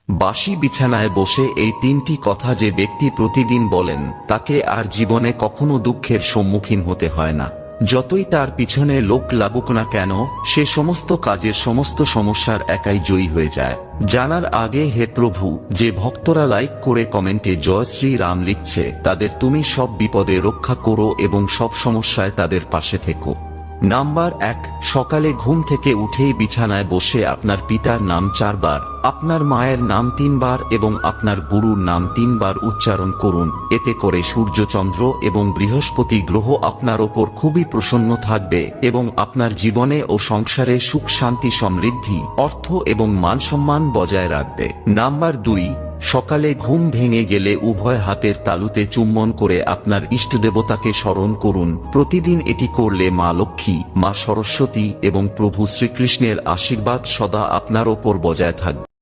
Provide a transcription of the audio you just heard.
বাসি বিছানায় বসে এই তিনটি কথা যে ব্যক্তি প্রতিদিন বলেন, তাকে আর জীবনে কখনো দুঃখের সম্মুখীন হতে হয় না। যতই তার পিছনে লোক লাগুক না কেন, সে সমস্ত কাজের সমস্ত সমস্যার একাই জয়ী হয়ে যায়। জানার আগে হে প্রভু, যে ভক্তরা লাইক করে কমেন্টে জয় শ্রী রাম লিখছে, তাদের তুমি সব বিপদে রক্ষা করো এবং সব সমস্যায় তাদের পাশে থেকো। নাম্বার 1, সকালে ঘুম থেকে উঠেই বিছানায় বসে আপনার পিতার নাম 4 বার, আপনার মায়ের নাম 3 বার এবং আপনার গুরুর নাম 3 বার উচ্চারণ করুন। এতে করে সূর্য, চন্দ্র এবং বৃহস্পতি গ্রহ আপনার ওপর খুবই প্রসন্ন থাকবে এবং আপনার জীবনে ও সংসারে সুখ, শান্তি, সমৃদ্ধি, অর্থ এবং মান সম্মান বজায় রাখবে। নাম্বার 2, সকালে ঘুম ভেঙে গেলে উভয় হাতের তালুতে চুম্বন করে আপনার ইষ্টদেবতাকে স্মরণ করুন। প্রতিদিন এটি করলে মা লক্ষ্মী, মা সরস্বতী এবং প্রভু শ্রীকৃষ্ণের আশীর্বাদ সদা আপনার ওপর বজায় থাকবে।